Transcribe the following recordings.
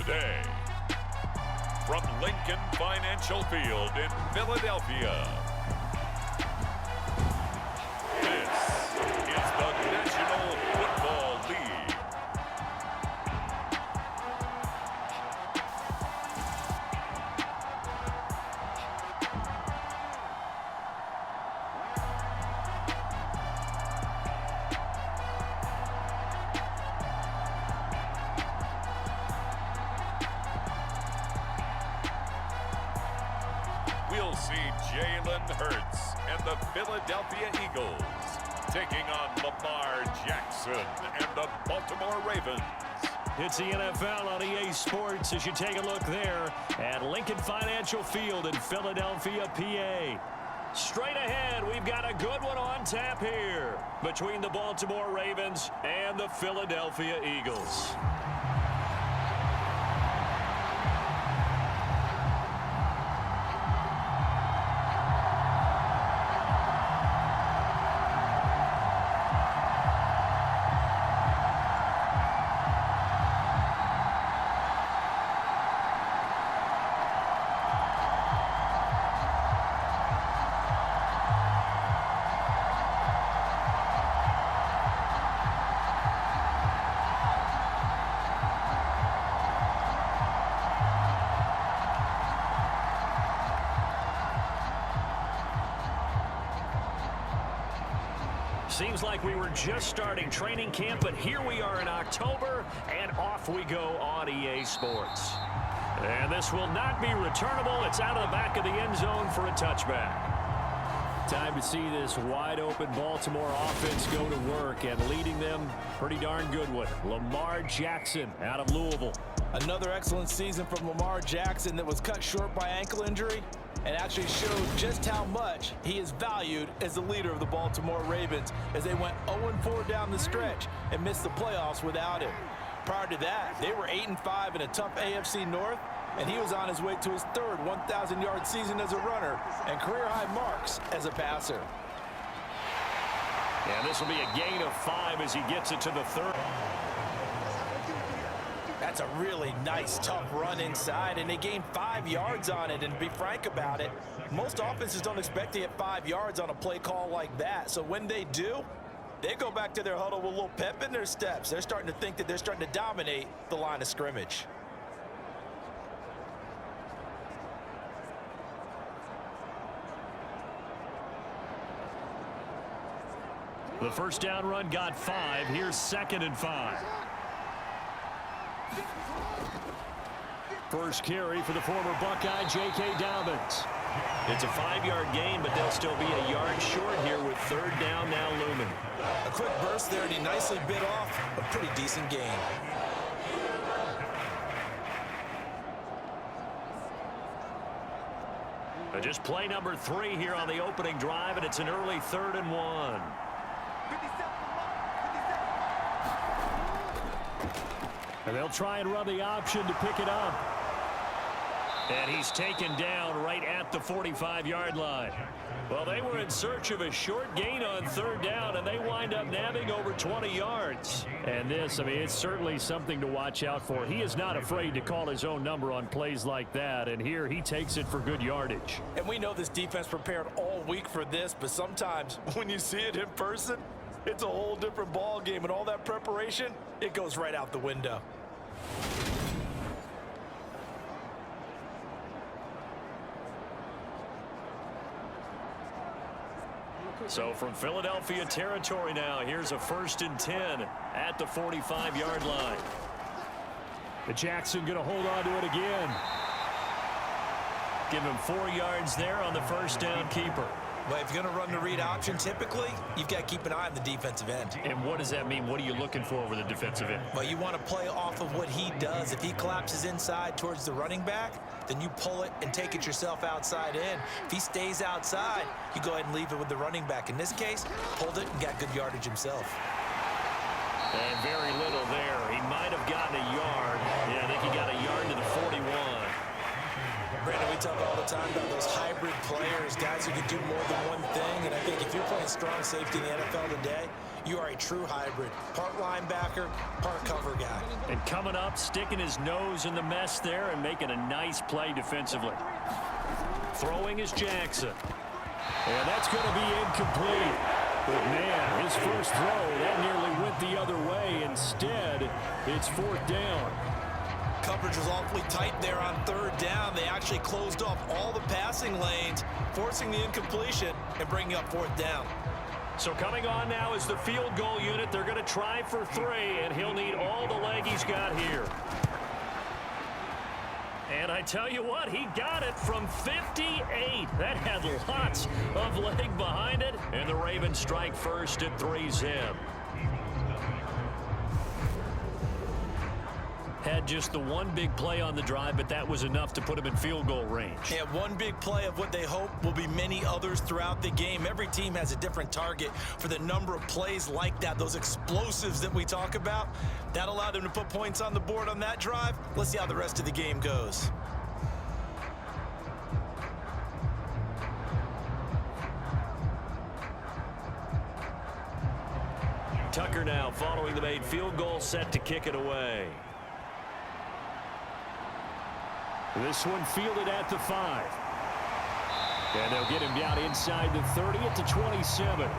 today. From Lincoln Financial Field in Philadelphia, this is the National Football League. We'll see Jalen Hurts and the Philadelphia Eagles taking on Lamar Jackson and the Baltimore Ravens. It's the NFL on EA Sports as you take a look there at Lincoln Financial Field in Philadelphia, PA. Straight ahead, we've got a good one on tap here between the Baltimore Ravens and the Philadelphia Eagles. Seems like we were just starting training camp, but here we are in October, and off we go on EA Sports. And this will not be returnable. It's out of the back of the end zone for a touchback. Time to see this wide-open Baltimore offense go to work, and leading them, pretty darn good one, Lamar Jackson out of Louisville. Another excellent season from Lamar Jackson that was cut short by ankle injury and actually showed just how much he is valued as the leader of the Baltimore Ravens as they went 0-4 down the stretch and missed the playoffs without him. Prior to that, they were 8-5 in a tough AFC North, and he was on his way to his third 1,000-yard season as a runner and career-high marks as a passer. And this will be a gain of 5 as he gets it to the 30. That's a really nice, tough run inside, and they gained 5 yards on it. And to be frank about it, most offenses don't expect to get 5 yards on a play call like that. So when they do, they go back to their huddle with a little pep in their steps. They're starting to think that they're starting to dominate the line of scrimmage. The first down run got 5. Here's 2nd and 5. First carry for the former Buckeye, J.K. Dobbins. It's a 5-yard gain, but they'll still be a yard short here with 3rd down now looming. A quick burst there, and he nicely bit off a pretty decent gain. Just play number 3 here on the opening drive, and it's an early 3rd and 1. And they'll try and run the option to pick it up. And he's taken down right at the 45-yard line. Well, they were in search of a short gain on 3rd down, and they wind up nabbing over 20 yards. And this, I mean, it's certainly something to watch out for. He is not afraid to call his own number on plays like that, and here he takes it for good yardage. And we know this defense prepared all week for this, but sometimes when you see it in person, it's a whole different ball game, and all that preparation, it goes right out the window. So from Philadelphia territory now, here's a 1st and 10 at the 45-yard line. The Jackson going to hold on to it again. Give him 4 yards there on the first down keeper. Well, if you're going to run the read option, typically, you've got to keep an eye on the defensive end. And what does that mean? What are you looking for with the defensive end? Well, you want to play off of what he does. If he collapses inside towards the running back, then you pull it and take it yourself outside in. If he stays outside, you go ahead and leave it with the running back. In this case, pulled it and got good yardage himself. And very little there. He might have gotten a yard. Yeah, I think he got a yard to the 41. Brandon, we talk all the time about those hybrid players, guys who can do more than one thing. And I think if you're playing strong safety in the NFL today, you are a true hybrid. Part linebacker, part cover guy. And coming up, sticking his nose in the mess there and making a nice play defensively. Throwing is Jackson. And that's going to be incomplete. But, man, his first throw, that nearly went the other way. Instead, it's 4th down. Coverage was awfully tight there on 3rd down. They actually closed off all the passing lanes, forcing the incompletion and bringing up 4th down. So coming on now is the field goal unit. They're going to try for 3, and he'll need all the leg he's got here. And I tell you what, he got it from 58. That had lots of leg behind it. And the Ravens strike first at 3-zip. Had just the one big play on the drive, but that was enough to put him in field goal range. Yeah, one big play of what they hope will be many others throughout the game. Every team has a different target for the number of plays like that, those explosives that we talk about. That allowed them to put points on the board on that drive. Let's see how the rest of the game goes. Tucker now following the made field goal, set to kick it away. This one fielded at the 5. And they'll get him down inside the 30 at the 27.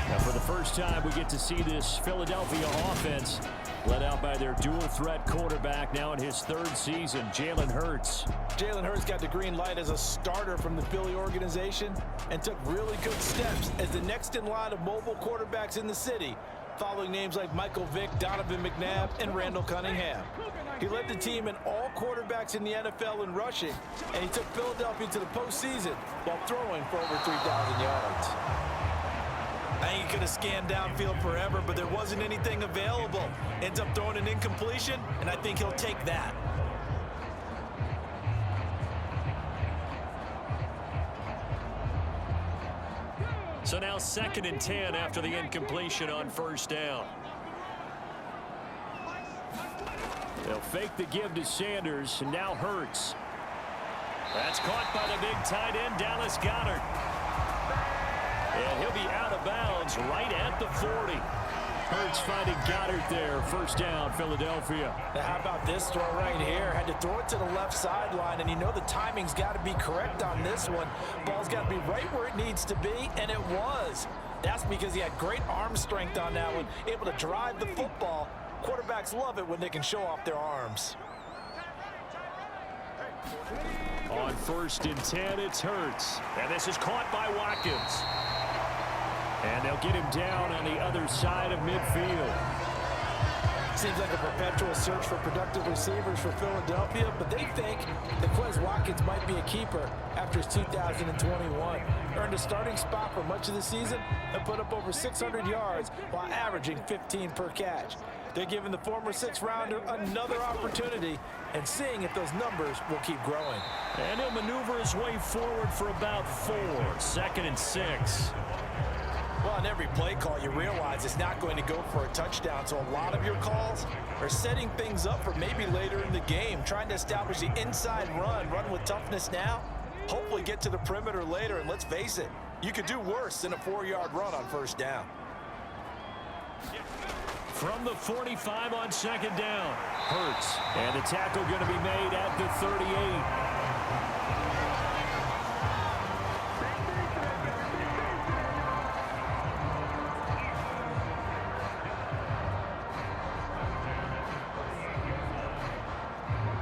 Now for the first time we get to see this Philadelphia offense led out by their dual threat quarterback now in his 3rd season, Jalen Hurts. Jalen Hurts got the green light as a starter from the Philly organization and took really good steps as the next in line of mobile quarterbacks in the city, following names like Michael Vick, Donovan McNabb, and Randall Cunningham. He led the team in all quarterbacks in the NFL in rushing, and he took Philadelphia to the postseason while throwing for over 3,000 yards. I think he could have scanned downfield forever, but there wasn't anything available. Ends up throwing an incompletion, and I think he'll take that. So now 2nd and 10 after the incompletion on 1st down. They'll fake the give to Sanders, and now Hurts. That's caught by the big tight end, Dallas Goedert. And he'll be out of bounds right at the 40. Hurts finding Goddard there. 1st down, Philadelphia. Now how about this throw right here? Had to throw it to the left sideline, and you know the timing's got to be correct on this one. Ball's got to be right where it needs to be, and it was. That's because he had great arm strength on that one, able to drive the football. Quarterbacks love it when they can show off their arms. On 1st and 10, it's Hurts. And this is caught by Watkins. And they'll get him down on the other side of midfield. Seems like a perpetual search for productive receivers for Philadelphia, but they think that Quez Watkins might be a keeper after his 2021. Earned a starting spot for much of the season and put up over 600 yards while averaging 15 per catch. They're giving the former 6th-rounder another opportunity and seeing if those numbers will keep growing. And he'll maneuver his way forward for about 4. 2nd and 6. Well, on every play call, you realize it's not going to go for a touchdown, so a lot of your calls are setting things up for maybe later in the game, trying to establish the inside run with toughness now, hopefully get to the perimeter later, and let's face it, you could do worse than a 4-yard run on 1st down. From the 45 on 2nd down, Hurts. And the tackle going to be made at the 38.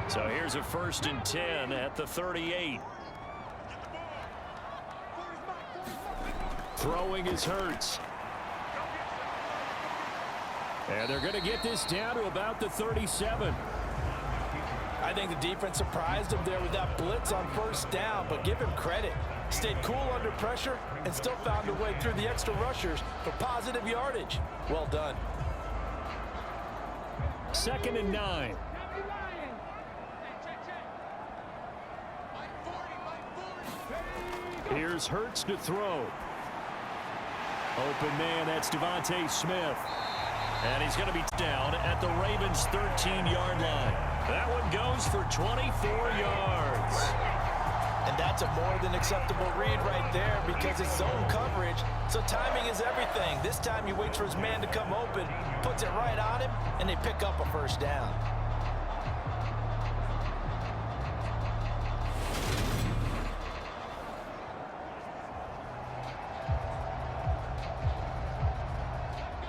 So here's a 1st and 10 at the 38. Throwing is Hurts. And they're going to get this down to about the 37. I think the defense surprised him there with that blitz on 1st down, but give him credit. Stayed cool under pressure and still found a way through the extra rushers for positive yardage. Well done. 2nd and 9. Here's Hurts to throw. Open man, that's Devontae Smith. And he's going to be down at the Ravens' 13-yard line. That one goes for 24 yards. And that's a more than acceptable read right there because it's zone coverage, so timing is everything. This time he waits for his man to come open, puts it right on him, and they pick up a first down.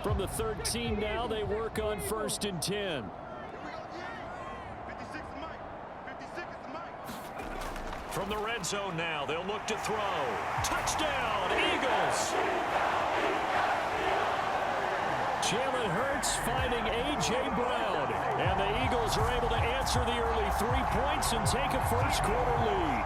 From the 13 now, they work on 1st and 10. From the red zone now, they'll look to throw. Touchdown, Eagles! Jalen Hurts finding A.J. Brown. And the Eagles are able to answer the early 3 points and take a first-quarter lead.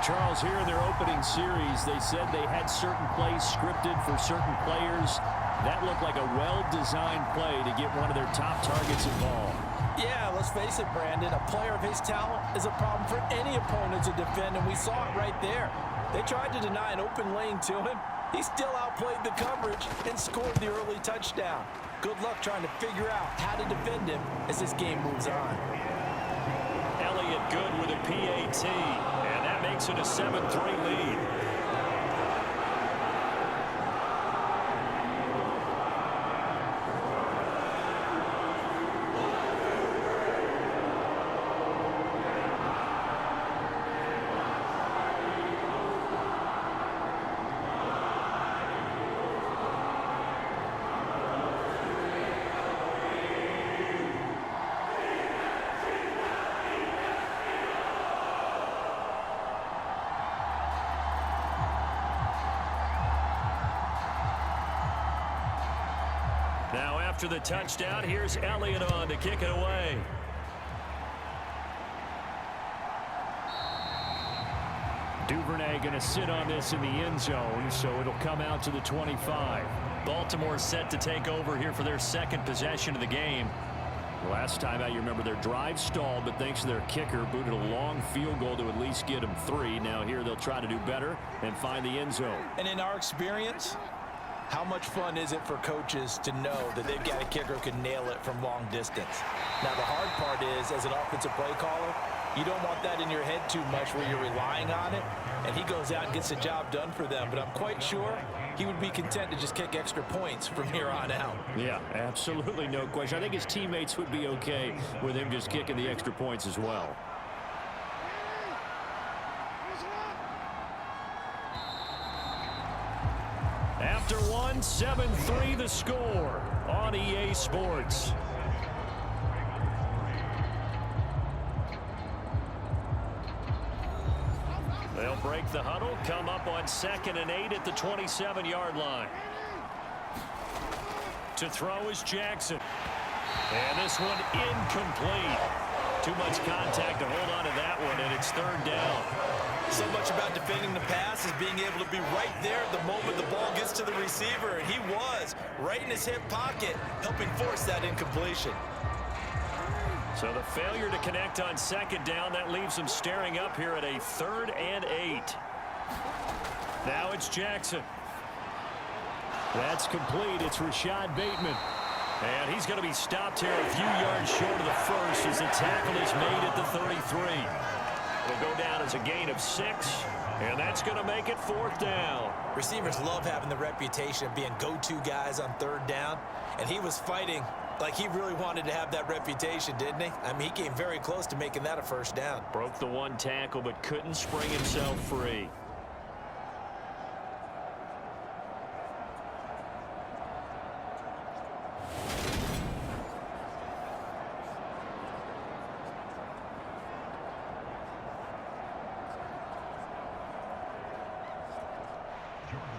Charles, here in their opening series, they said they had certain plays scripted for certain players. That looked like a well-designed play to get one of their top targets involved. Yeah, let's face it, Brandon. A player of his talent is a problem for any opponent to defend, and we saw it right there. They tried to deny an open lane to him. He still outplayed the coverage and scored the early touchdown. Good luck trying to figure out how to defend him as this game moves on. Elliott good with a PAT. Makes it a 7-3 lead. Now after the touchdown, here's Elliott on to kick it away. Duvernay going to sit on this in the end zone, so it'll come out to the 25. Baltimore set to take over here for their second possession of the game. Last time out, you remember their drive stalled, but thanks to their kicker, booted a long field goal to at least get them 3. Now here they'll try to do better and find the end zone. And in our experience, how much fun is it for coaches to know that they've got a kicker who can nail it from long distance? Now, the hard part is, as an offensive play caller, you don't want that in your head too much where you're relying on it, and he goes out and gets the job done for them. But I'm quite sure he would be content to just kick extra points from here on out. Yeah, absolutely no question. I think his teammates would be okay with him just kicking the extra points as well. After one, 7-3 the score on EA Sports. They'll break the huddle, come up on 2nd and 8 at the 27-yard line. To throw is Jackson. And this one incomplete. Too much contact to hold on to that one, and it's 3rd down. So much about defending the pass is being able to be right there at the moment the ball gets to the receiver, and he was right in his hip pocket, helping force that incompletion. So the failure to connect on 2nd down, that leaves him staring up here at a 3rd and 8. Now it's Jackson. That's complete. It's Rashad Bateman. And he's going to be stopped here a few yards short of the first as the tackle is made at the 33. It'll go down as a gain of 6, and that's going to make it 4th down. Receivers love having the reputation of being go-to guys on 3rd down, and he was fighting like he really wanted to have that reputation, didn't he? I mean, he came very close to making that a 1st down. Broke the one tackle, but couldn't spring himself free.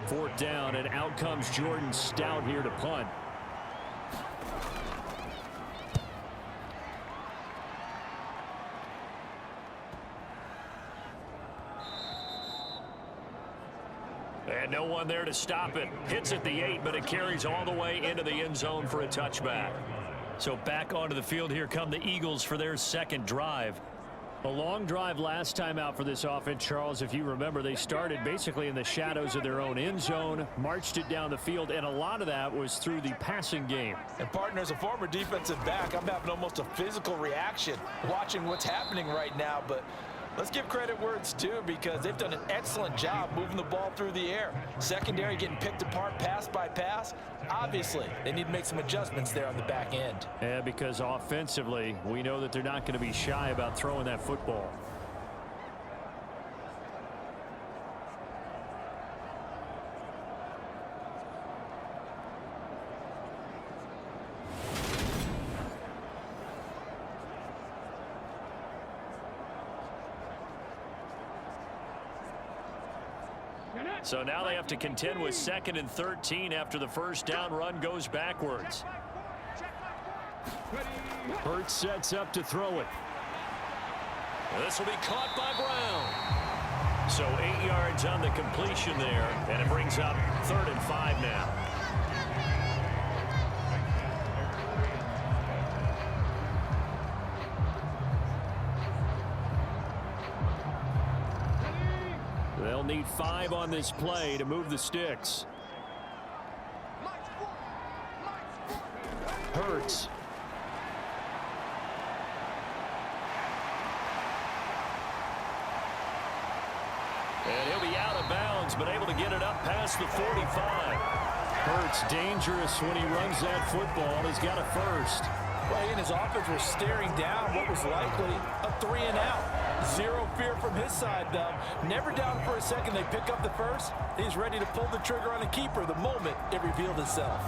Fourth down, and out comes Jordan Stout here to punt. And no one there to stop it. Hits at the 8, but it carries all the way into the end zone for a touchback. So back onto the field here come the Eagles for their second drive. A long drive last time out for this offense, Charles. If you remember, they started basically in the shadows of their own end zone, marched it down the field, and a lot of that was through the passing game. And partner, as a former defensive back, I'm having almost a physical reaction watching what's happening right now. But let's give credit where it's due, because they've done an excellent job moving the ball through the air. Secondary getting picked apart pass by pass. Obviously, they need to make some adjustments there on the back end. Yeah, because offensively, we know that they're not going to be shy about throwing that football. So now they have to contend with 2nd and 13 after the first down run goes backwards. Hurts sets up to throw it. This will be caught by Brown. So 8 yards on the completion there, and it brings up 3rd and 5 now. They'll need 5 on this play to move the sticks. Hurts. And he'll be out of bounds, but able to get it up past the 45. Hurts dangerous when he runs that football. He's got a first. Well, he and his offense were staring down what was likely a 3 and out. Zero fear from his side, though. Never down for a second. They pick up the first. He's ready to pull the trigger on a keeper the moment it revealed itself.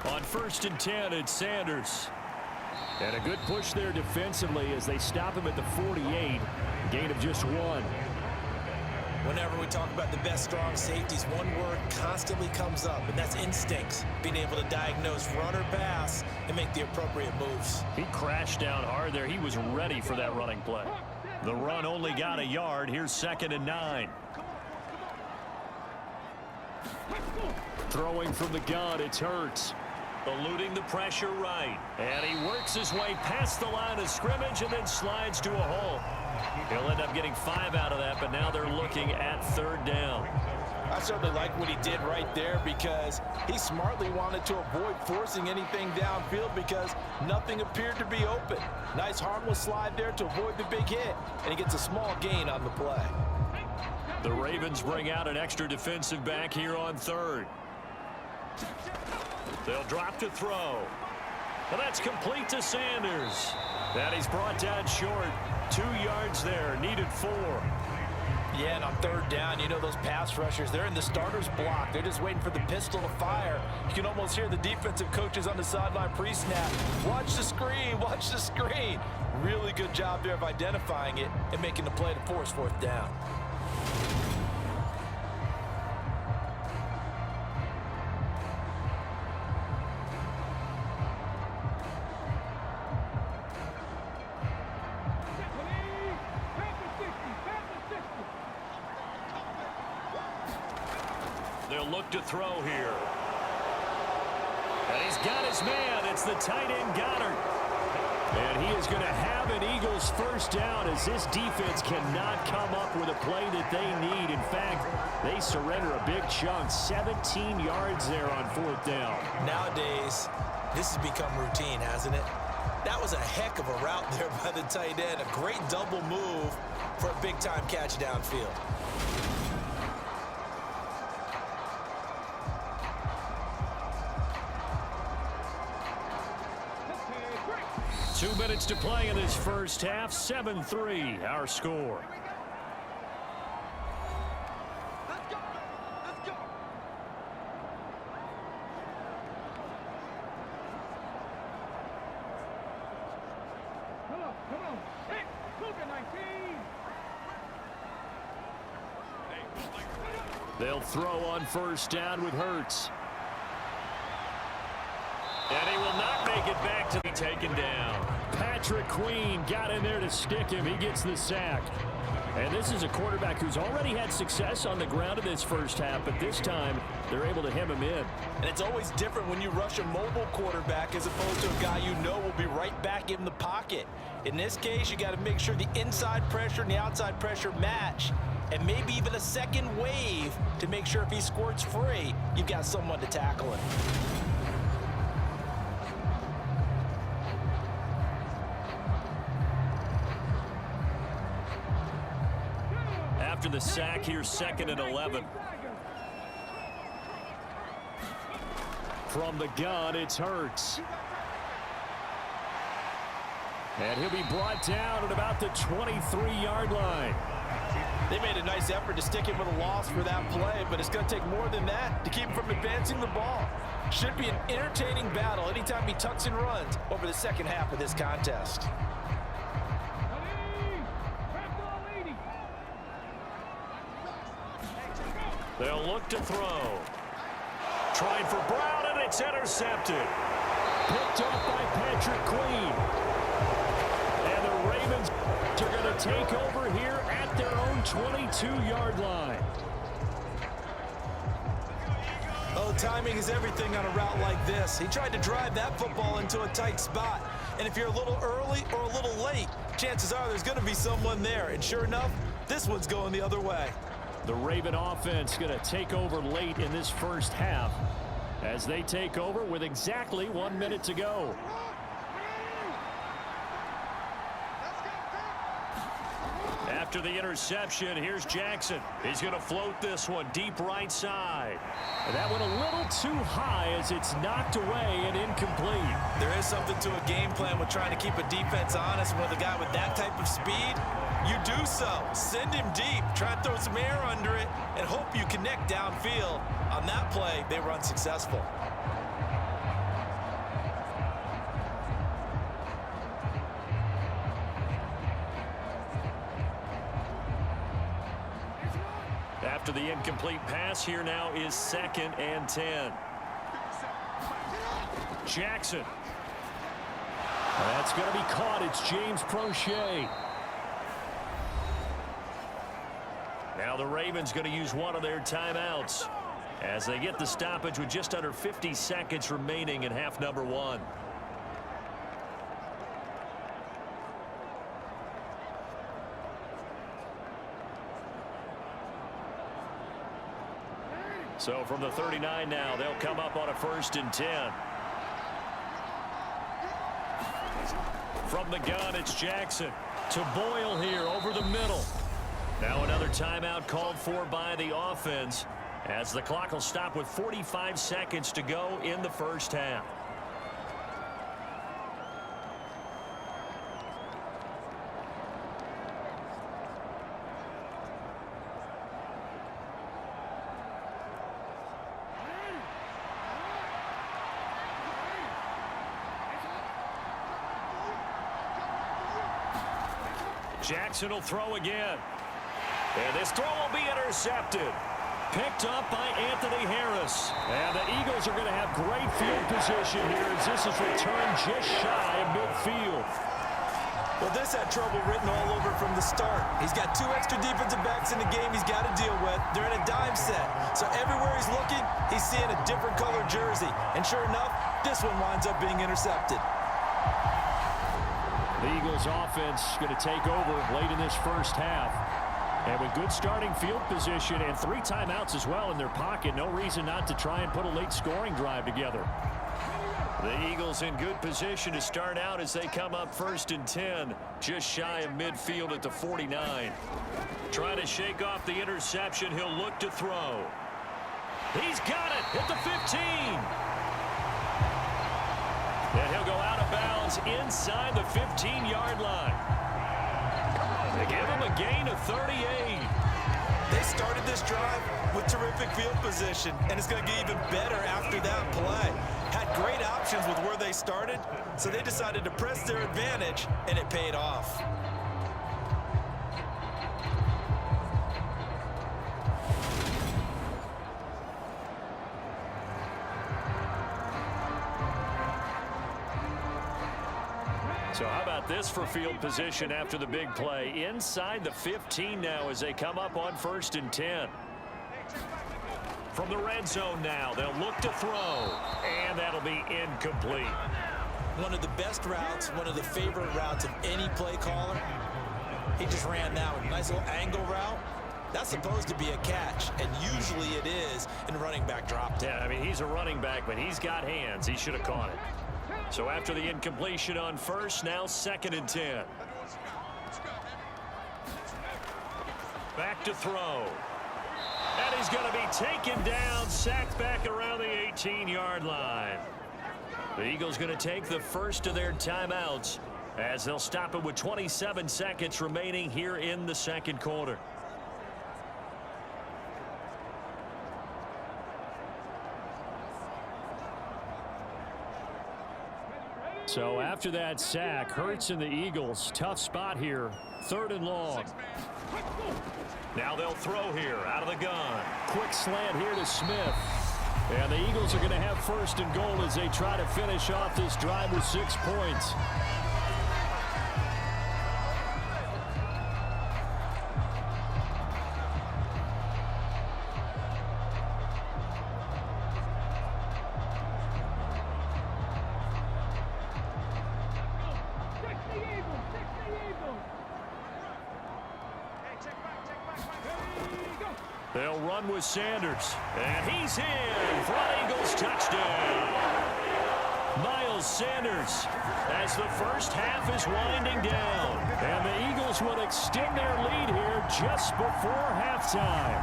On 1st and 10, it's Sanders. And a good push there defensively as they stop him at the 48. Gain of just 1. Whenever we talk about the best strong safeties, one word constantly comes up, and that's instincts. Being able to diagnose run or pass and make the appropriate moves. He crashed down hard there. He was ready for that running play. The run only got a yard. Here's 2nd and 9. Throwing from the gun, it's Hurts. Eluding the pressure right. And he works his way past the line of scrimmage and then slides to a hole. He'll end up getting 5 out of that, but now they're looking at 3rd down. I certainly like what he did right there, because he smartly wanted to avoid forcing anything downfield because nothing appeared to be open. Nice harmless slide there to avoid the big hit, and he gets a small gain on the play. The Ravens bring out an extra defensive back here on 3rd. They'll drop to throw. Well, that's complete to Sanders. And he's brought down short. 2 yards there, needed 4. Yeah, and on 3rd down, you know those pass rushers, they're in the starter's block. They're just waiting for the pistol to fire. You can almost hear the defensive coaches on the sideline pre-snap. Watch the screen, watch the screen. Really good job there of identifying it and making the play to force 4th down. They'll look to throw here. And he's got his man. It's the tight end, Goddard. And he is going to have an Eagles first down as this defense cannot come up with a play that they need. In fact, they surrender a big chunk. 17 yards there on 4th down. Nowadays, this has become routine, hasn't it? That was a heck of a route there by the tight end. A great double move for a big-time catch downfield. 2 minutes to play in this first half. 7-3, our score. They'll throw on 1st down with Hurts. And he will not make it back to be taken down. Patrick Queen got in there to stick him. He gets the sack. And this is a quarterback who's already had success on the ground in this first half, but this time they're able to hem him in. And it's always different when you rush a mobile quarterback as opposed to a guy you know will be right back in the pocket. In this case, you got to make sure the inside pressure and the outside pressure match, and maybe even a second wave to make sure if he squirts free, you've got someone to tackle him. After the sack, here's 2nd and 11. From the gun, it's Hurts. And he'll be brought down at about the 23-yard line. They made a nice effort to stick him with a loss for that play, but it's going to take more than that to keep him from advancing the ball. Should be an entertaining battle anytime he tucks and runs over the second half of this contest. They'll look to throw. Trying for Brown, and it's intercepted. Picked off by Patrick Queen. And the Ravens are going to take over here at their own 22-yard line. Oh, timing is everything on a route like this. He tried to drive that football into a tight spot. And if you're a little early or a little late, chances are there's going to be someone there. And sure enough, this one's going the other way. The Raven offense going to take over late in this first half as they take over with exactly 1 minute to go. After the interception, here's Jackson. He's going to float this one deep right side. And that went a little too high as it's knocked away and incomplete. There is something to a game plan with trying to keep a defense honest. With a guy with that type of speed, you do so. Send him deep. Try to throw some air under it and hope you connect downfield. On that play, they were unsuccessful. After the incomplete pass, here now is 2nd and 10. Jackson. That's going to be caught. It's James Prochet. Now the Ravens going to use one of their timeouts as they get the stoppage with just under 50 seconds remaining in half number 1. So from the 39 now, they'll come up on a 1st and 10. From the gun, it's Jackson to Boyle here over the middle. Now another timeout called for by the offense as the clock will stop with 45 seconds to go in the first half. Jackson will throw again. And this throw will be intercepted. Picked up by Anthony Harris. And the Eagles are going to have great field position here as this is returned just shy of midfield. Well, this had trouble written all over from the start. He's got 2 extra defensive backs in the game he's got to deal with. They're in a dime set. So everywhere he's looking, he's seeing a different colored jersey. And sure enough, this one winds up being intercepted. The Eagles offense going to take over late in this first half. And with good starting field position and 3 timeouts as well in their pocket, no reason not to try and put a late scoring drive together. The Eagles in good position to start out as they come up 1st and 10, just shy of midfield at the 49. Trying to shake off the interception, he'll look to throw. He's got it at the 15. And he'll go out of bounds inside the 15-yard line. They give him a gain of 38. They started this drive with terrific field position, and it's going to get even better after that play. Had great options with where they started, so they decided to press their advantage, and it paid off. So how about this for field position after the big play? Inside the 15 now as they come up on 1st and 10. From the red zone now, they'll look to throw, and that'll be incomplete. One of the best routes, one of the favorite routes of any play caller. He just ran that one. Nice little angle route. That's supposed to be a catch, and usually it is in running back drop. Yeah, I mean, he's a running back, but he's got hands. He should have caught it. So after the incompletion on 1st, now 2nd and 10. Back to throw. And he's going to be taken down, sacked back around the 18-yard line. The Eagles going to take the first of their timeouts as they'll stop it with 27 seconds remaining here in the second quarter. So after that sack, Hurts and the Eagles, tough spot here, 3rd and long. Now they'll throw here out of the gun. Quick slant here to Smith. And the Eagles are going to have 1st and goal as they try to finish off this drive with 6 points. They'll run with Sanders, and he's in for an Eagles touchdown. Miles Sanders as the first half is winding down, and the Eagles will extend their lead here just before halftime.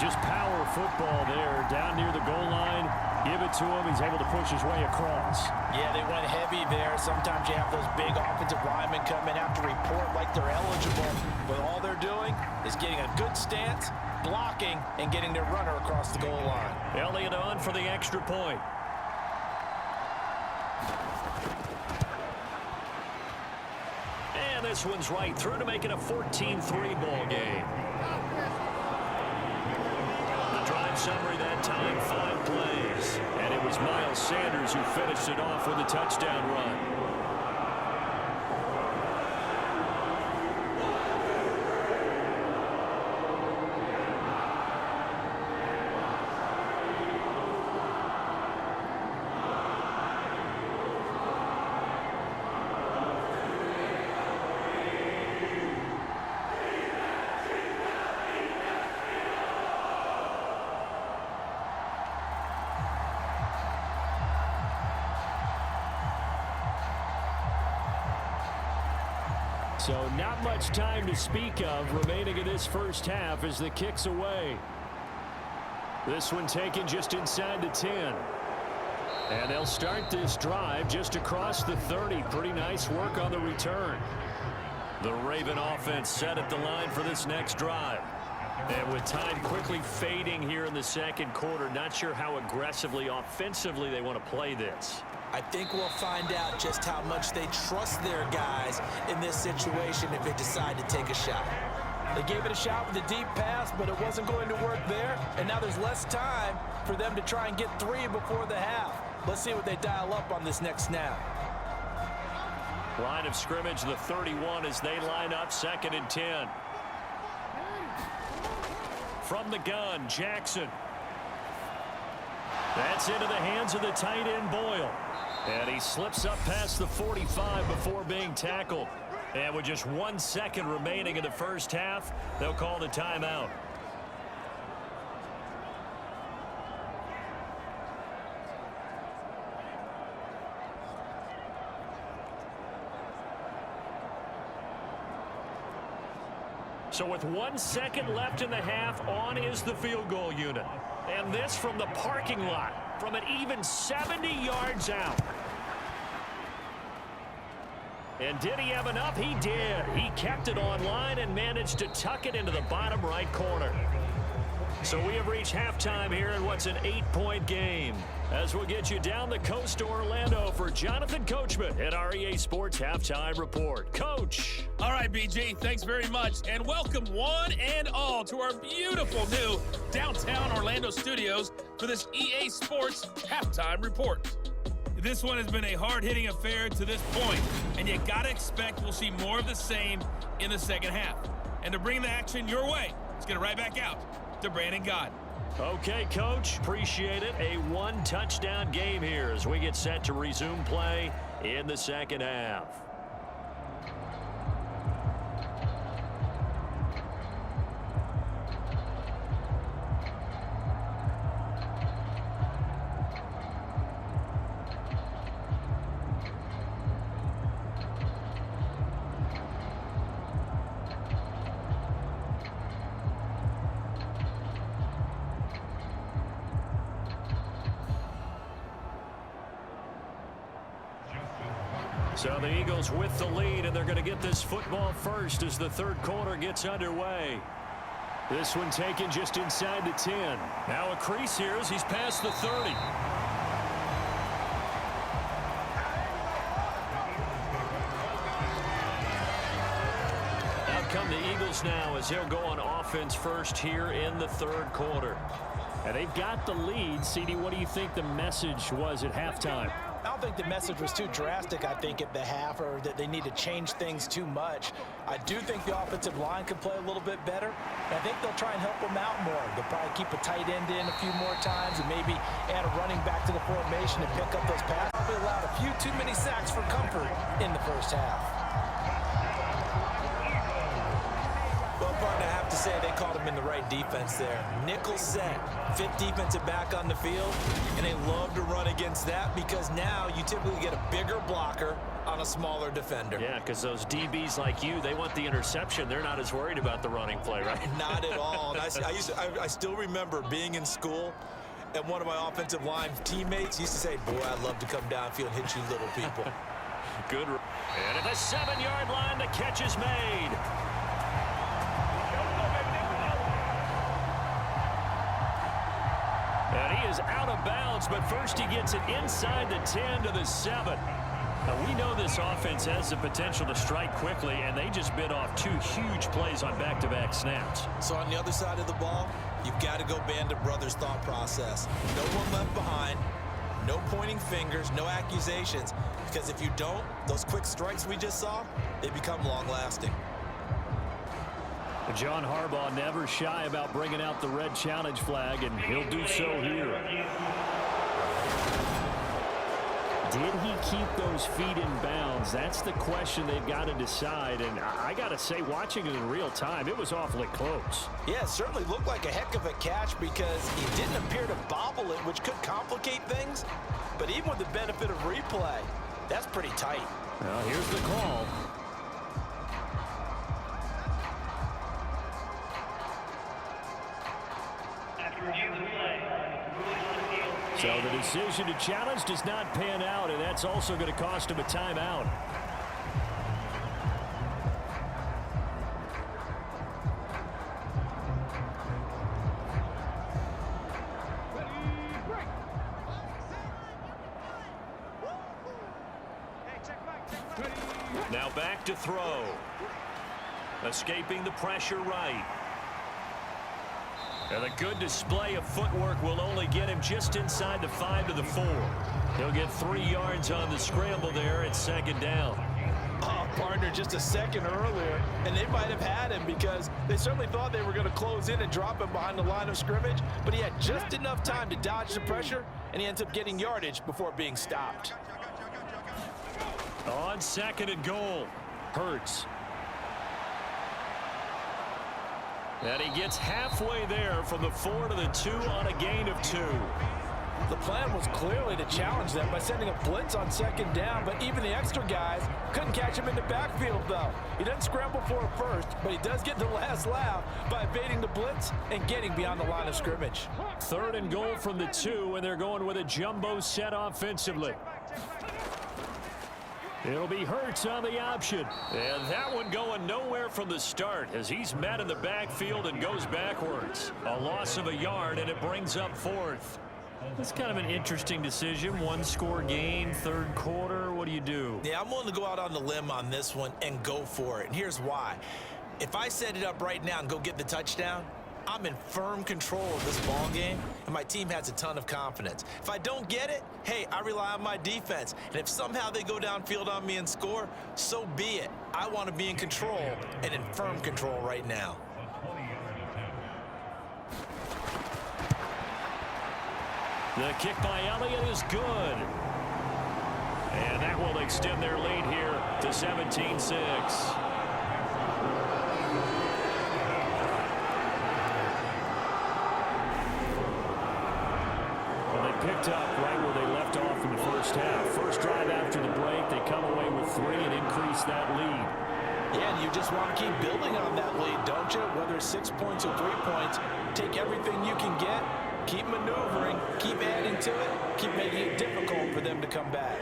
Just power football there down near the goal line. Give it to him. He's able to push his way across. Yeah, they went heavy there. Sometimes you have those big offensive linemen come in, have to report like they're eligible. But all they're doing is getting a good stance, blocking, and getting their runner across the goal line. Elliott on for the extra point. And this one's right through to make it a 14-3 ball game. Summary that time, 5 plays. And it was Miles Sanders who finished it off with a touchdown run. So not much time to speak of remaining in this first half as the kick's away. This one taken just inside the 10. And they'll start this drive just across the 30. Pretty nice work on the return. The Raven offense set at the line for this next drive. And with time quickly fading here in the second quarter, not sure how aggressively, offensively they want to play this. I think we'll find out just how much they trust their guys in this situation if they decide to take a shot. They gave it a shot with a deep pass, but it wasn't going to work there. And now there's less time for them to try and get 3 before the half. Let's see what they dial up on this next snap. Line of scrimmage, the 31 as they line up 2nd and 10. From the gun, Jackson. That's into the hands of the tight end, Boyle. And he slips up past the 45 before being tackled. And with just 1 second remaining in the first half, they'll call the timeout. So with 1 second left in the half, on is the field goal unit. And this from the parking lot, from an even 70 yards out. And did he have enough? He did. He kept it online and managed to tuck it into the bottom right corner. So we have reached halftime here in what's an 8-point game. As we'll get you down the coast to Orlando for Jonathan Coachman at our EA Sports Halftime Report. Coach. All right, BG, thanks very much. And welcome one and all to our beautiful new downtown Orlando studios for this EA Sports Halftime Report. This one has been a hard-hitting affair to this point, and you got to expect we'll see more of the same in the second half. And to bring the action your way, let's get it right back out to Brandon Gott. Okay, Coach, appreciate it. A one-touchdown game here as we get set to resume play in the second half. So the Eagles with the lead, and they're going to get this football first as the third quarter gets underway. This one taken just inside the 10. Now a crease here as he's past the 30. Out come the Eagles now as he'll go on offense first here in the third quarter. And they've got the lead. CD, what do you think the message was at halftime? I don't think the message was too drastic, I think, at the half, or that they need to change things too much. I do think the offensive line could play a little bit better, and I think they'll try and help them out more. They'll probably keep a tight end in a few more times and maybe add a running back to the formation and pick up those passes. Probably allowed a few too many sacks for comfort in the first half. Well, partner, I have to say they called him in the right defense there. Nickel set, fifth defensive back on the field, and they love to run against that because now you typically get a bigger blocker on a smaller defender. Yeah, because those DBs like you, they want the interception. They're not as worried about the running play, right? Not at all. And I still remember being in school, and one of my offensive line teammates used to say, boy, I'd love to come downfield and hit you little people. Good. And at the 7-yard line, the catch is made. And he is out of bounds, but first he gets it inside the 10 to the 7. Now, we know this offense has the potential to strike quickly, and they just bit off two huge plays on back-to-back snaps. So on the other side of the ball, you've got to go band of brothers thought process. No one left behind, no pointing fingers, no accusations, because if you don't, those quick strikes we just saw, they become long-lasting. John Harbaugh never shy about bringing out the red challenge flag, and he'll do so here. Did he keep those feet in bounds? That's the question they've got to decide, and I got to say, watching it in real time, it was awfully close. Yeah, it certainly looked like a heck of a catch because he didn't appear to bobble it, which could complicate things. But even with the benefit of replay, that's pretty tight. Well, here's the call. So the decision to challenge does not pan out, and that's also going to cost him a timeout. Now back to throw. Escaping the pressure right. And a good display of footwork will only get him just inside the 5 to the 4. He'll get 3 yards on the scramble there at second down. Oh, partner, just a second earlier, and they might have had him because they certainly thought they were going to close in and drop him behind the line of scrimmage, but he had just enough time to dodge the pressure, and he ends up getting yardage before being stopped. On second and goal, Hurts. And he gets halfway there from the 4 to the 2 on a gain of 2. The plan was clearly to challenge them by sending a blitz on second down, but even the extra guys couldn't catch him in the backfield, though. He doesn't scramble for a first, but he does get the last laugh by evading the blitz and getting beyond the line of scrimmage. Third and goal from the 2, and they're going with a jumbo set offensively. It'll be Hurts on the option. And that one going nowhere from the start as he's met in the backfield and goes backwards. A loss of a yard, and it brings up 4th. That's kind of an interesting decision. One-score game, third quarter. What do you do? Yeah, I'm willing to go out on the limb on this one and go for it. And here's why. If I set it up right now and go get the touchdown, I'm in firm control of this ball game, and my team has a ton of confidence. If I don't get it, hey, I rely on my defense. And if somehow they go downfield on me and score, so be it. I want to be in control and in firm control right now. The kick by Elliott is good. And that will extend their lead here to 17-6. Well, they picked up right where they left off in the first half. First drive after the break, they come away with 3 and increase that lead. Yeah, and you just want to keep building on that lead, don't you? Whether it's 6 points or 3 points, take everything you can get, keep maneuvering, keep adding to it, keep making it difficult for them to come back.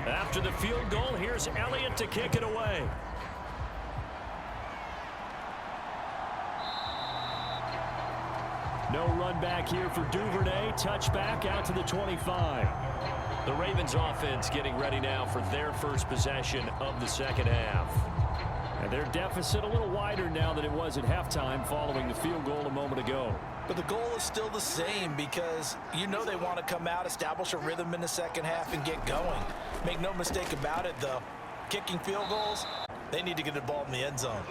After the field goal, here's Elliott to kick it away. No run back here for Duvernay. Touchback out to the 25. The Ravens offense getting ready now for their first possession of the second half. And their deficit a little wider now than it was at halftime following the field goal a moment ago. But the goal is still the same because you know they want to come out, establish a rhythm in the second half, and get going. Make no mistake about it, though. Kicking field goals, they need to get the ball in the end zone.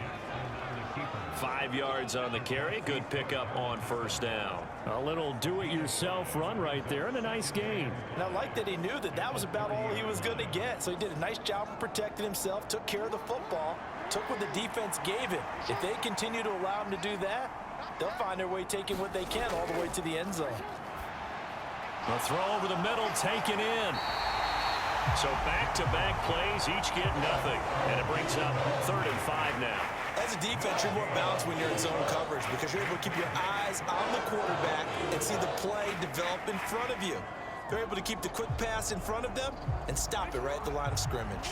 5 yards on the carry. Good pickup on first down. A little do-it-yourself run right there and a nice gain. And I like that he knew that that was about all he was going to get. So he did a nice job of protecting himself, took care of the football, took what the defense gave him. If they continue to allow him to do that, they'll find their way taking what they can all the way to the end zone. The throw over the middle taken in. So back-to-back plays, each get nothing. And it brings up 3rd and 5 now. As a defense, you're more balanced when you're in zone coverage because you're able to keep your eyes on the quarterback and see the play develop in front of you. They're able to keep the quick pass in front of them and stop it right at the line of scrimmage.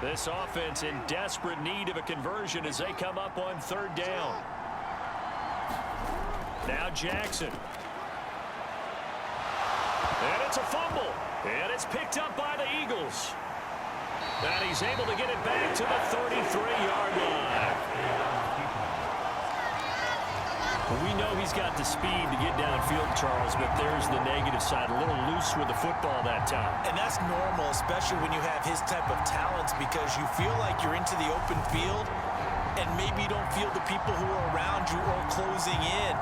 This offense in desperate need of a conversion as they come up on 3rd down. Now Jackson. And it's a fumble. And it's picked up by the Eagles. And he's able to get it back to the 33-yard line. Well, we know he's got the speed to get downfield, Charles, but there's the negative side. A little loose with the football that time. And that's normal, especially when you have his type of talents, because you feel like you're into the open field and maybe you don't feel the people who are around you or closing in.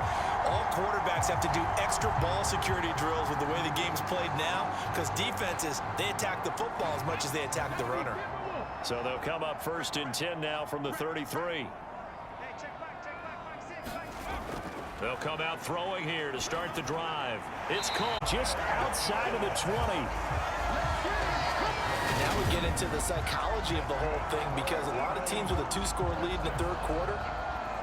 All quarterbacks have to do extra ball security drills with the way the game's played now because defenses, they attack the football as much as they attack the runner. So they'll come up 1st and 10 now from the 33. They'll come out throwing here to start the drive. It's called just outside of the 20. Now we get into the psychology of the whole thing because a lot of teams with a 2-score lead in the 3rd quarter,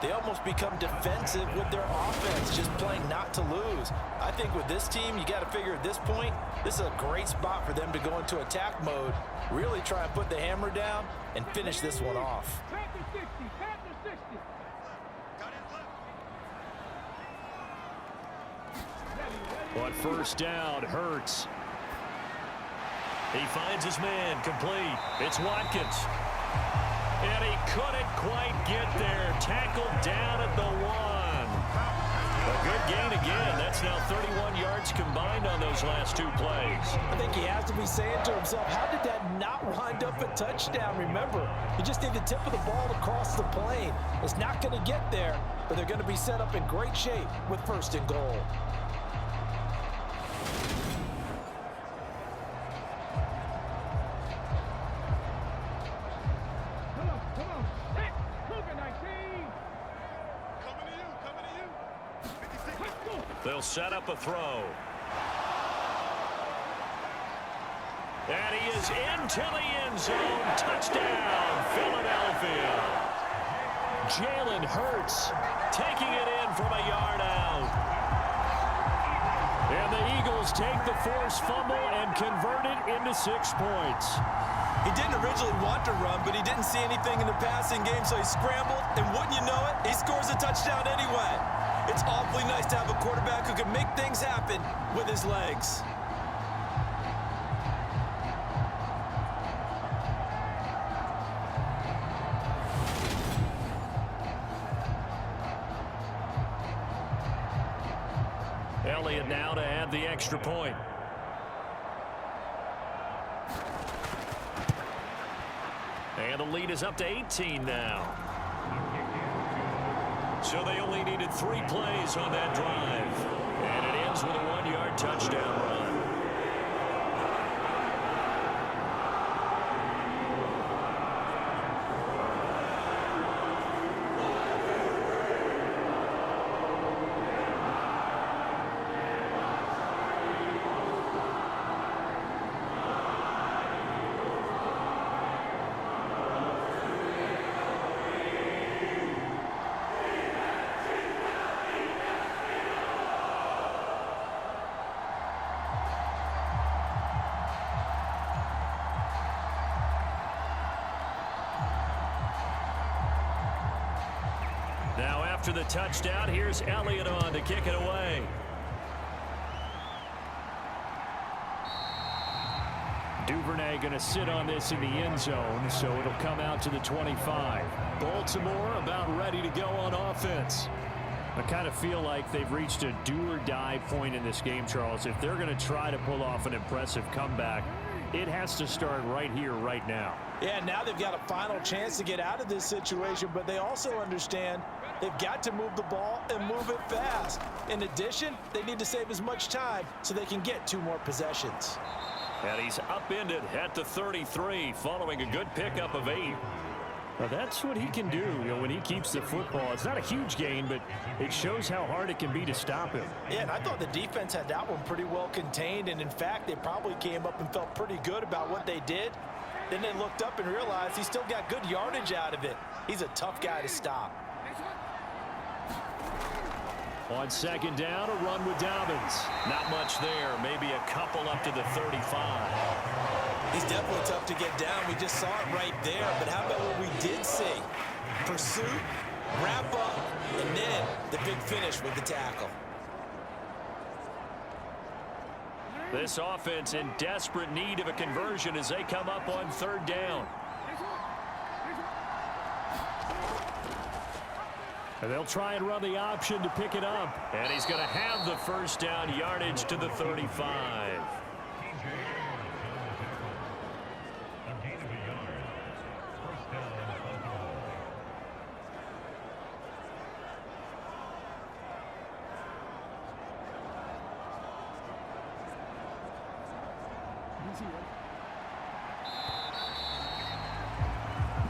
they almost become defensive with their offense, just playing not to lose. I think with this team, you got to figure at this point, this is a great spot for them to go into attack mode, really try and put the hammer down and finish this one off. On 1st down, Hurts. He finds his man, complete. It's Watkins. And he couldn't quite get there. Tackled down at the 1. A good gain again. That's now 31 yards combined on those last 2 plays. I think he has to be saying to himself, how did that not wind up a touchdown? Remember, you just need the tip of the ball to cross the plane. It's not going to get there, but they're going to be set up in great shape with 1st and goal. They'll set up a throw. And he is into the end zone. Touchdown, Philadelphia. Jalen Hurts taking it in from a yard out. And the Eagles take the forced fumble and convert it into 6 points. He didn't originally want to run, but he didn't see anything in the passing game, so he scrambled, and wouldn't you know it, he scores a touchdown anyway. It's awfully nice to have a quarterback who can make things happen with his legs. Elliott now to add the extra point. And the lead is up to 18 now. So they only needed 3 plays on that drive. And it ends with a 1-yard touchdown run. Now after the touchdown, here's Elliott on to kick it away. Duvernay going to sit on this in the end zone, so it'll come out to the 25. Baltimore about ready to go on offense. I kind of feel like they've reached a do-or-die point in this game, Charles. If they're going to try to pull off an impressive comeback, it has to start right here, right now. Yeah, now they've got a final chance to get out of this situation, but they also understand they've got to move the ball and move it fast. In addition, they need to save as much time so they can get 2 more possessions. And he's upended at the 33 following a good pickup of 8. Well, that's what he can do, when he keeps the football. It's not a huge gain, but it shows how hard it can be to stop him. Yeah, and I thought the defense had that one pretty well contained, and in fact, they probably came up and felt pretty good about what they did. Then they looked up and realized he still got good yardage out of it. He's a tough guy to stop. On second down, a run with Dobbins. Not much there, maybe a couple up to the 35. He's definitely tough to get down. We just saw it right there. But how about what we did see? Pursuit, wrap up, and then the big finish with the tackle. This offense in desperate need of a conversion as they come up on 3rd down. And they'll try and run the option to pick it up. And he's going to have the 1st down yardage to the 35.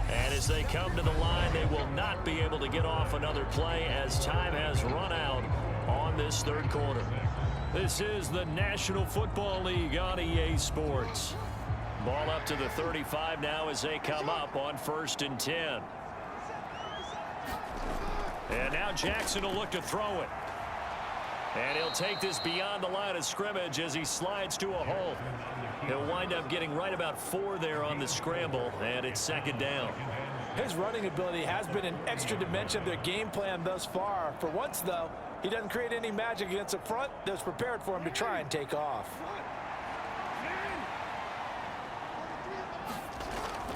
And as they come to the line, they will not be able to get off another play as time has run out on this 3rd quarter. This is the National Football League on EA Sports. Ball up to the 35 now as they come up on 1st and 10. And now Jackson will look to throw it. And he'll take this beyond the line of scrimmage as he slides to a hole. He'll wind up getting right about 4 there on the scramble, and it's 2nd down. His running ability has been an extra dimension of their game plan thus far. For once, though, he doesn't create any magic against the front that's prepared for him to try and take off.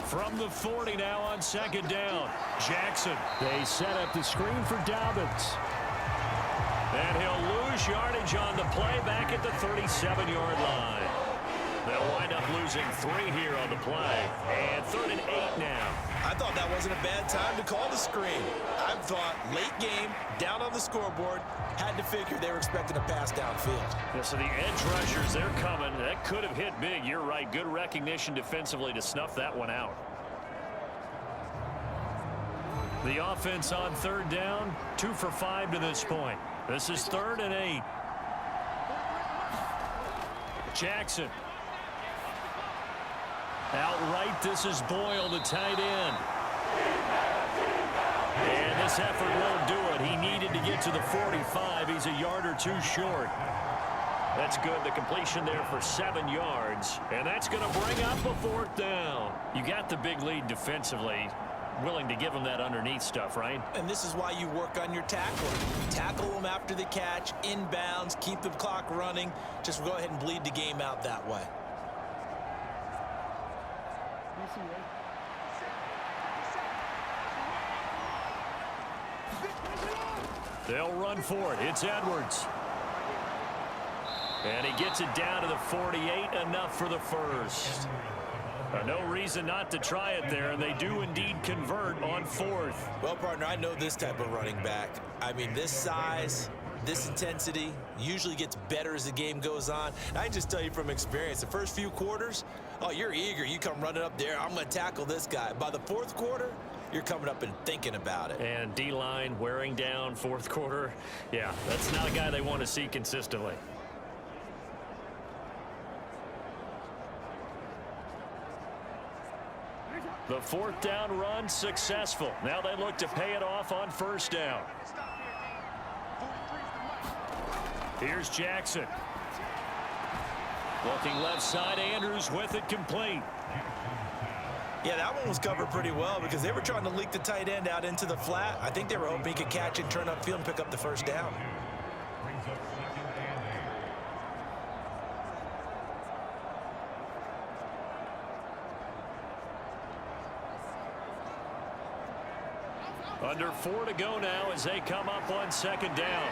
From the 40 now on 2nd down, Jackson. They set up the screen for Dobbins. And he'll lose yardage on the play back at the 37-yard line. They'll wind up losing 3 here on the play. And 3rd and 8 now. I thought that wasn't a bad time to call the screen. I thought late game, down on the scoreboard, had to figure they were expecting a pass downfield. Yeah, so the edge rushers, they're coming. That could have hit big. You're right. Good recognition defensively to snuff that one out. The offense on 3rd down, 2 for 5 to this point. This is 3rd and 8. Jackson. Outright, this is Boyle, the tight end. And this effort won't do it. He needed to get to the 45. He's a yard or 2 short. That's good. The completion there for 7 yards. And that's going to bring up a 4th down. You got the big lead defensively. Willing to give them that underneath stuff, right? And this is why you work on your tackling. Tackle them after the catch, inbounds, keep the clock running. Just go ahead and bleed the game out that way. They'll run for it. It's Edwards. And he gets it down to the 48, enough for the first. No reason not to try it there, and they do indeed convert on fourth. Well, partner, I know this type of running back. I mean, this size, this intensity usually gets better as the game goes on. And I can just tell you from experience, the first few quarters, oh, you're eager. You come running up there, I'm going to tackle this guy. By the fourth quarter, you're coming up and thinking about it. And D-line wearing down fourth quarter. Yeah, that's not a guy they want to see consistently. The fourth down run successful. Now they look to pay it off on first down. Here's Jackson. Looking left side, Andrews with it complete. Yeah, that one was covered pretty well because they were trying to leak the tight end out into the flat. I think they were hoping he could catch it, turn upfield, and pick up the first down. Under 4 to go now as they come up on second down.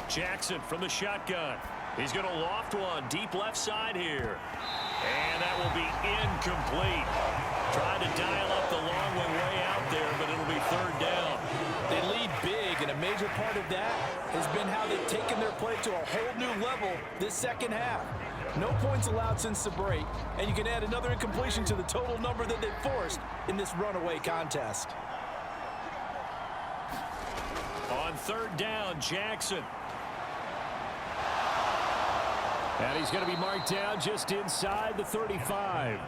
Jackson from the shotgun. He's going to loft one deep left side here. And that will be incomplete. Trying to dial up the long way out there, but it'll be third down. They lead big, and a major part of that has been how they've taken their play to a whole new level this second half. No points allowed since the break, and you can add another incompletion to the total number that they've forced in this runaway contest. On third down, Jackson. And he's going to be marked down just inside the 35.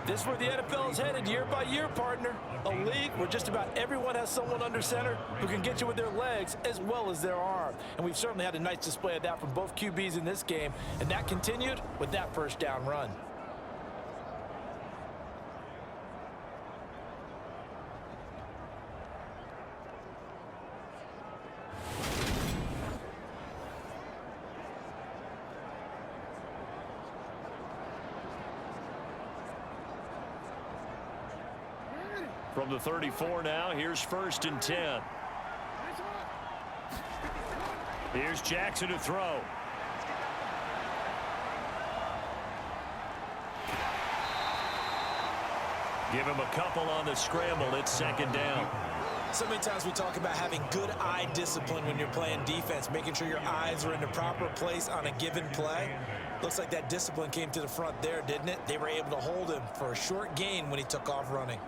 This is where the NFL is headed year by year, partner. A league where just about everyone has someone under center who can get you with their legs as well as their arm. And we've certainly had a nice display of that from both QBs in this game. And that continued with that first down run. From the 34 now, here's first and 10. Here's Jackson to throw. Give him a couple on the scramble. It's second down. So many times we talk about having good eye discipline when you're playing defense, making sure your eyes are in the proper place on a given play. Looks like that discipline came to the front there, didn't it? They were able to hold him for a short gain when he took off running.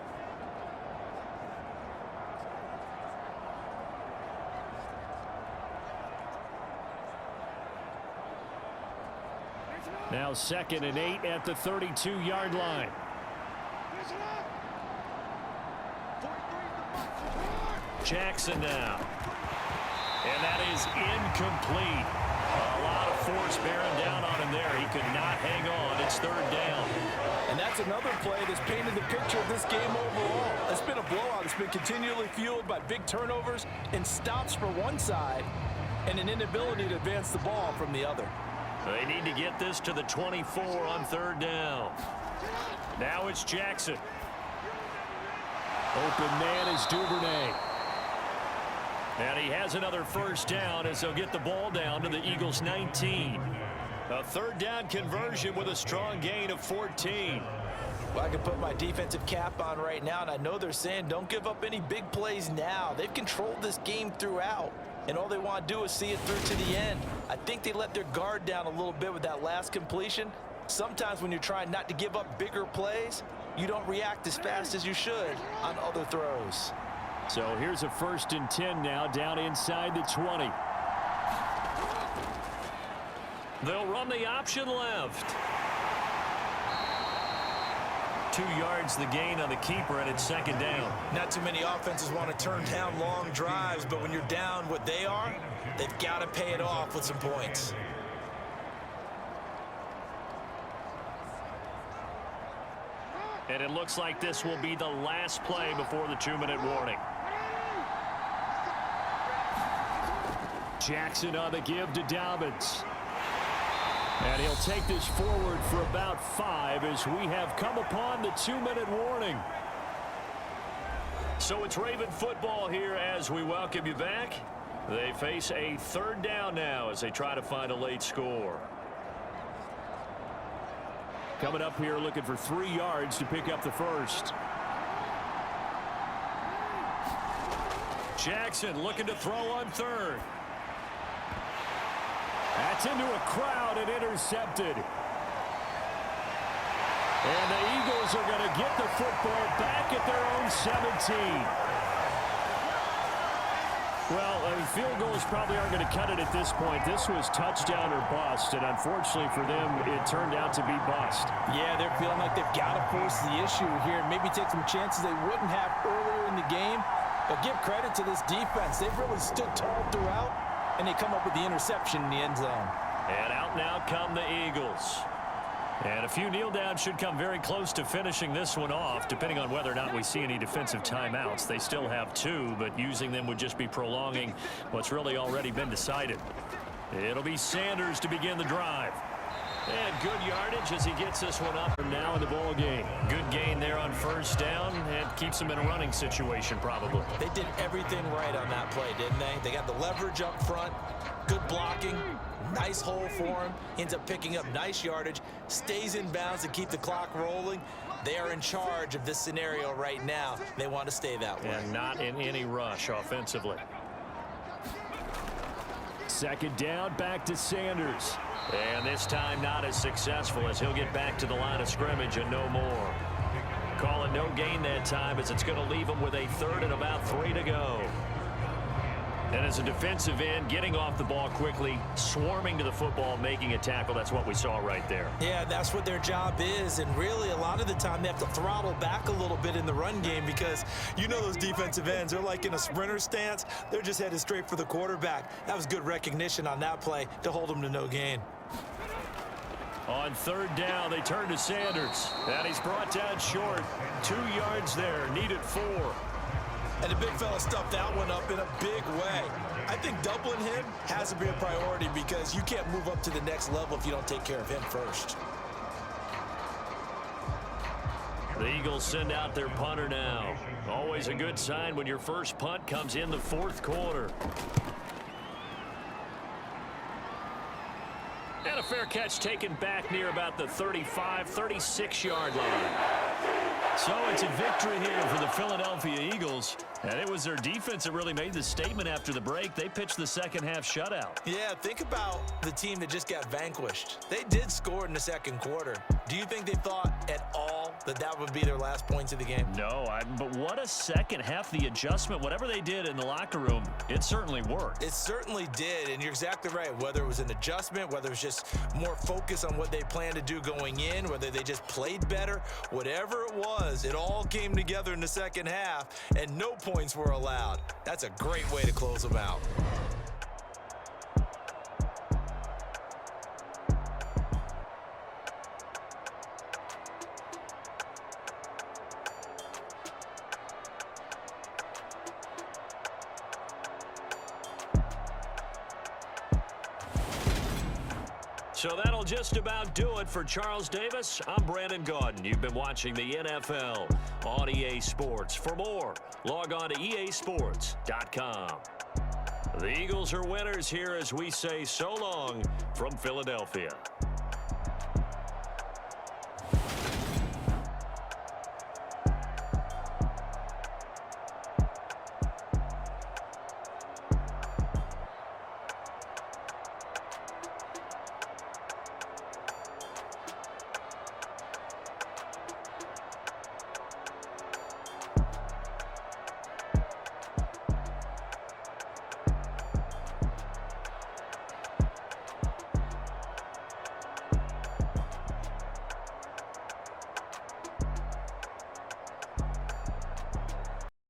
Now 2nd and 8 at the 32-yard line. Jackson now. And that is incomplete. A lot of force bearing down on him there. He could not hang on. It's third down. And that's another play that's painted the picture of this game overall. It's been a blowout. It's been continually fueled by big turnovers and stops for one side and an inability to advance the ball from the other. They need to get this to the 24 on third down. Now it's Jackson. Open man is Duvernay. And he has another first down as they'll get the ball down to the Eagles' 19. A third down conversion with a strong gain of 14. Well, I can put my defensive cap on right now, and I know they're saying don't give up any big plays now. They've controlled this game throughout, and all they want to do is see it through to the end. I think they let their guard down a little bit with that last completion. Sometimes when you're trying not to give up bigger plays, you don't react as fast as you should on other throws. So here's a 1st and 10 now down inside the 20. They'll run the option left. 2 yards the gain on the keeper, and it's second down. Not too many offenses want to turn down long drives, but when you're down what they are, they've got to pay it off with some points. And it looks like this will be the last play before the 2-minute warning. Jackson on the give to Dobbins. And he'll take this forward for about 5 as we have come upon the 2-minute warning. So it's Raven football here as we welcome you back. They face a third down now as they try to find a late score. Coming up here looking for 3 yards to pick up the first. Jackson looking to throw on third. That's into a crowd and intercepted. And the Eagles are going to get the football back at their own 17. Well, field goals probably aren't going to cut it at this point. This was touchdown or bust, and unfortunately for them, it turned out to be bust. Yeah, they're feeling like they've got to force the issue here and maybe take some chances they wouldn't have earlier in the game. But give credit to this defense. They've really stood tall throughout, and they come up with the interception in the end zone. And out now come the Eagles. And a few kneel downs should come very close to finishing this one off, depending on whether or not we see any defensive timeouts. They still have 2, but using them would just be prolonging what's really already been decided. It'll be Sanders to begin the drive. And good yardage as he gets this one up and now in the ball game. Good gain there on first down and keeps him in a running situation probably. They did everything right on that play, didn't they? They got the leverage up front, good blocking, nice hole for him. He ends up picking up nice yardage, stays in bounds to keep the clock rolling. They are in charge of this scenario right now. They want to stay that way. And not in any rush offensively. Second down, back to Sanders. And this time not as successful as he'll get back to the line of scrimmage and no more. Calling no gain that time as it's going to leave him with a third and about 3 to go. And as a defensive end, getting off the ball quickly, swarming to the football, making a tackle, that's what we saw right there. Yeah, that's what their job is, and really a lot of the time they have to throttle back a little bit in the run game because you know those defensive ends, they're like in a sprinter stance. They're just headed straight for the quarterback. That was good recognition on that play to hold them to no gain. On third down, they turn to Sanders, and he's brought down short. 2 yards there, needed 4. And the big fella stuffed that one up in a big way. I think doubling him has to be a priority because you can't move up to the next level if you don't take care of him first. The Eagles send out their punter now. Always a good sign when your first punt comes in the 4th quarter. And a fair catch taken back near about the 35, 36-yard line. So it's a victory here for the Philadelphia Eagles. And it was their defense that really made the statement after the break. They pitched the second-half shutout. Yeah, think about the team that just got vanquished. They did score in the second quarter. Do you think they thought at all that that would be their last points of the game? No, but what a second half. The adjustment, whatever they did in the locker room, it certainly worked. It certainly did, and you're exactly right. Whether it was an adjustment, whether it was just more focus on what they planned to do going in, whether they just played better, whatever it was, it all came together in the second half, and no points were allowed. That's a great way to close them out. So that'll just about do it for Charles Davis. I'm Brandon Gaudin. You've been watching the NFL on EA Sports. For more, log on to easports.com. The Eagles are winners here as we say so long from Philadelphia.